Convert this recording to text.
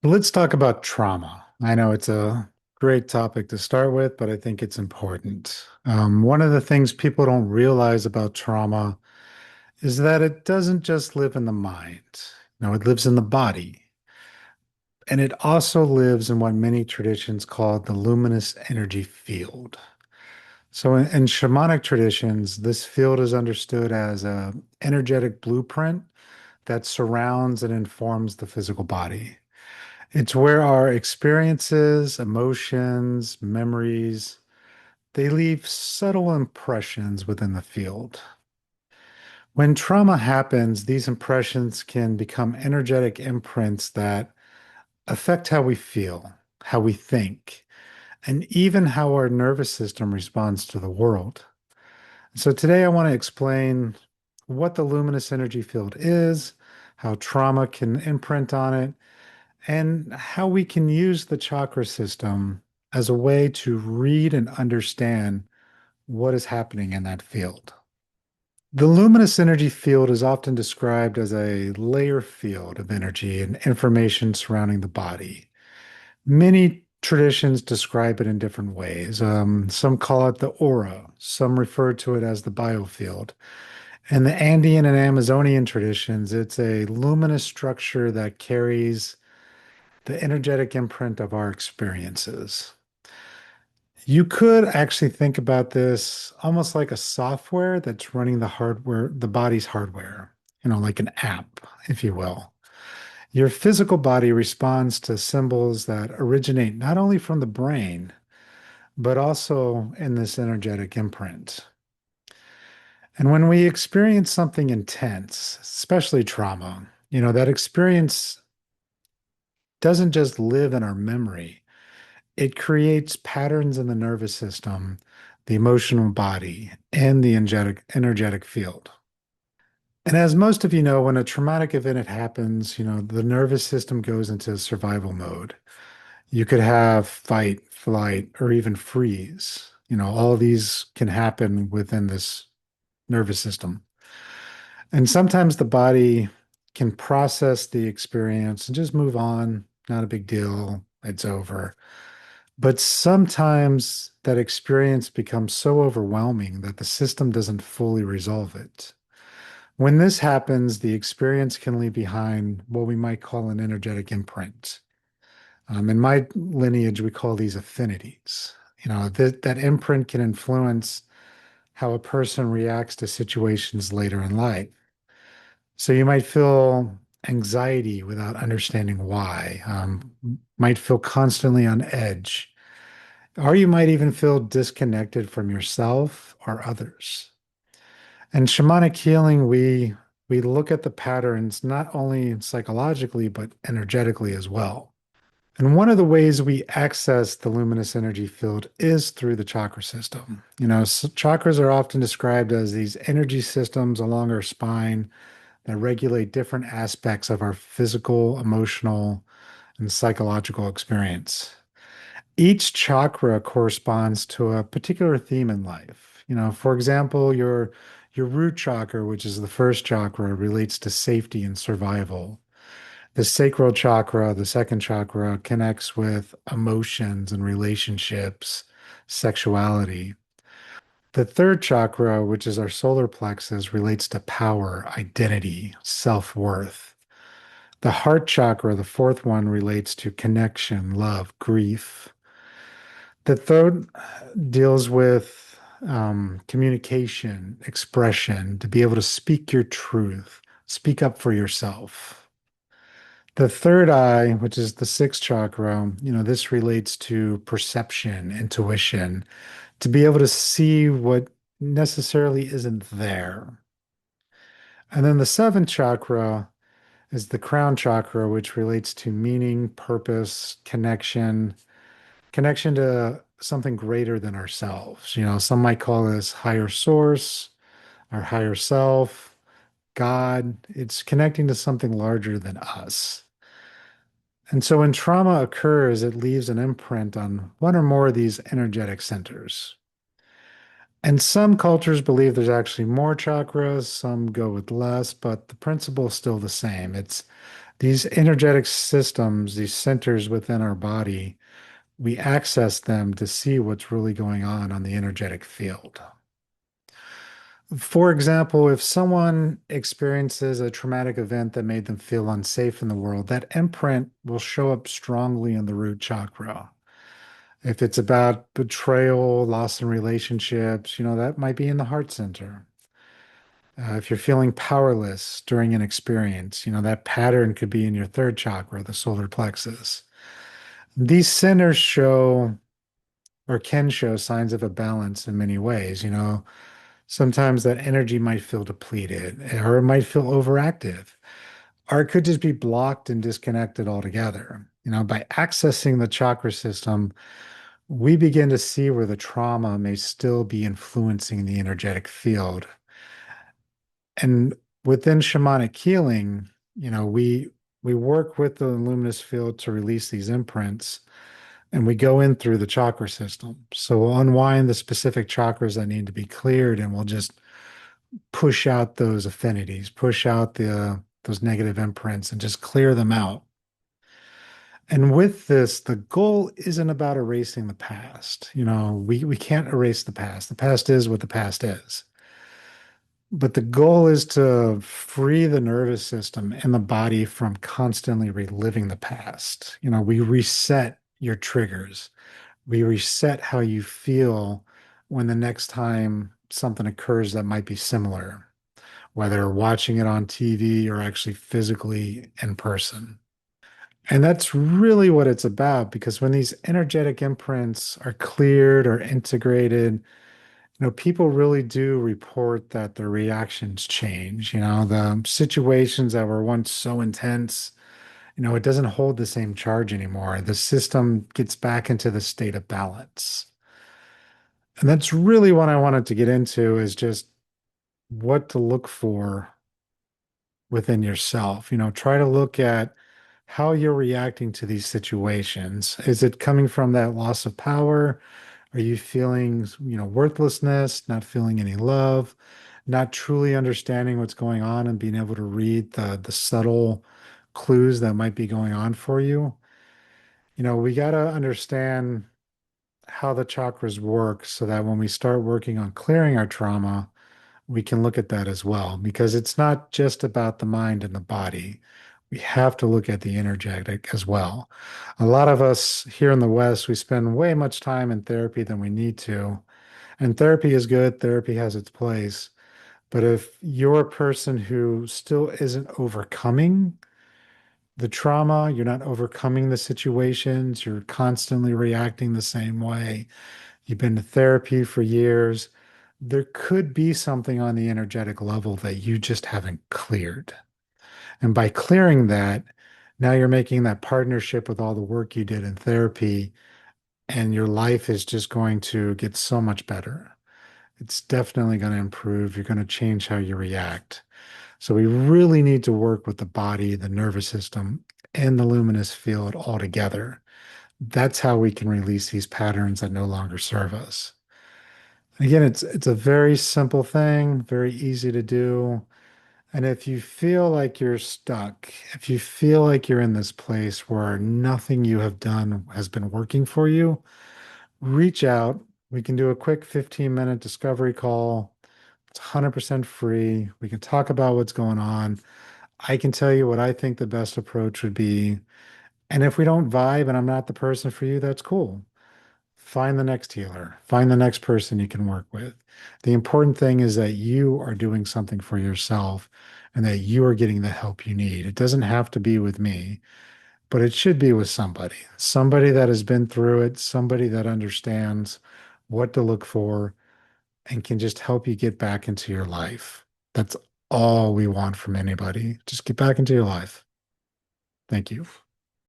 Let's talk about trauma. I know it's a great topic to start with, but I think it's important. One of the things people don't realize about trauma is that it doesn't just live in the mind. It lives in the body. And it also lives in what many traditions call the luminous energy field. So in shamanic traditions, this field is understood as a energetic blueprint that surrounds and informs the physical body. It's where our experiences, emotions, memories, they leave subtle impressions within the field. When trauma happens, these impressions can become energetic imprints that affect how we feel, how we think, and even how our nervous system responds to the world. So today I want to explain what the luminous energy field is, how trauma can imprint on it, and how we can use the chakra system as a way to read and understand what is happening in that field. The luminous energy field is often described as a layer field of energy and information surrounding the body. Many traditions describe it in different ways. Some call it the aura, some refer to it as the biofield. In the Andean and Amazonian traditions, it's a luminous structure that carries the energetic imprint of our experiences. You could actually think about this almost like a software that's running the hardware, the body's hardware, like an app, if you will. Your physical body responds to symbols that originate not only from the brain, but also in this energetic imprint. And when we experience something intense, especially trauma, that experience doesn't just live in our memory. It creates patterns in the nervous system, the emotional body, and the energetic field. And as most of you know, when a traumatic event happens, the nervous system goes into survival mode. You could have fight, flight, or even freeze. All of these can happen within this nervous system. And sometimes the body can process the experience and just move on. Not a big deal. It's over. But sometimes that experience becomes so overwhelming that the system doesn't fully resolve it. When this happens, the experience can leave behind what we might call an energetic imprint. In my lineage, we call these affinities. That imprint can influence how a person reacts to situations later in life. So you might feel anxiety without understanding why, might feel constantly on edge, or you might even feel disconnected from yourself or others. In shamanic healing, we look at the patterns not only psychologically, but energetically as well. And one of the ways we access the luminous energy field is through the chakra system. Chakras are often described as these energy systems along our spine that regulate different aspects of our physical, emotional, and psychological experience. Each chakra corresponds to a particular theme in life. For example, your root chakra, which is the first chakra, relates to safety and survival. The sacral chakra, the second chakra, connects with emotions and relationships, sexuality. The third chakra, which is our solar plexus, relates to power, identity, self-worth. The heart chakra, the fourth one, relates to connection, love, grief. The third deals with communication, expression, to be able to speak your truth, speak up for yourself. The third eye, which is the sixth chakra, this relates to perception, intuition, to be able to see what necessarily isn't there. And then the seventh chakra is the crown chakra, which relates to meaning, purpose, connection to something greater than ourselves. Some might call this higher source, our higher self, God. It's connecting to something larger than us. And so when trauma occurs, it leaves an imprint on one or more of these energetic centers. And some cultures believe there's actually more chakras, some go with less, but the principle is still the same. It's These energetic systems, these centers within our body, we access them to see what's really going on the energetic field. For example, if someone experiences a traumatic event that made them feel unsafe in the world, that imprint will show up strongly in the root chakra. If it's about betrayal, loss in relationships, that might be in the heart center. If you're feeling powerless during an experience, that pattern could be in your third chakra, the solar plexus. These centers show or can show signs of a balance in many ways. Sometimes that energy might feel depleted or it might feel overactive, or it could just be blocked and disconnected altogether. By accessing the chakra system, we begin to see where the trauma may still be influencing the energetic field. And within shamanic healing, we work with the luminous field to release these imprints, and we go in through the chakra system. So we'll unwind the specific chakras that need to be cleared, and we'll just push out those affinities, push out the those negative imprints, and just clear them out. And with this, the goal isn't about erasing the past. We can't erase the past. The past is what the past is. But the goal is to free the nervous system and the body from constantly reliving the past. We reset your triggers. We reset how you feel when the next time something occurs that might be similar, whether watching it on TV or actually physically in person. And that's really what it's about, because when these energetic imprints are cleared or integrated, people really do report that their reactions change. The situations that were once so intense, it doesn't hold the same charge anymore. The system gets back into the state of balance. And that's really what I wanted to get into, is just what to look for within yourself. Try to look at how you're reacting to these situations. Is it coming from that loss of power? Are you feeling, worthlessness, not feeling any love, not truly understanding what's going on and being able to read the subtle clues that might be going on for you? We got to understand how the chakras work so that when we start working on clearing our trauma, we can look at that as well, because it's not just about the mind and the body. We have to look at the energetic as well. A lot of us here in the West, we spend way much time in therapy than we need to. And therapy is good, therapy has its place. But if you're a person who still isn't overcoming the trauma, you're not overcoming the situations, you're constantly reacting the same way, you've been to therapy for years, there could be something on the energetic level that you just haven't cleared. And by clearing that, now you're making that partnership with all the work you did in therapy, and your life is just going to get so much better. It's definitely going to improve. You're going to change how you react. So we really need to work with the body, the nervous system, and the luminous field all together. That's how we can release these patterns that no longer serve us. Again, it's a very simple thing, very easy to do. And if you feel like you're stuck, if you feel like you're in this place where nothing you have done has been working for you, reach out. We can do a quick 15-minute discovery call. It's 100% free. We can talk about what's going on. I can tell you what I think the best approach would be. And if we don't vibe and I'm not the person for you, that's cool. Find the next healer, find the next person you can work with. The important thing is that you are doing something for yourself and that you are getting the help you need. It doesn't have to be with me, but it should be with somebody that has been through it, somebody that understands what to look for and can just help you get back into your life. That's all we want from anybody. Just get back into your life. Thank you.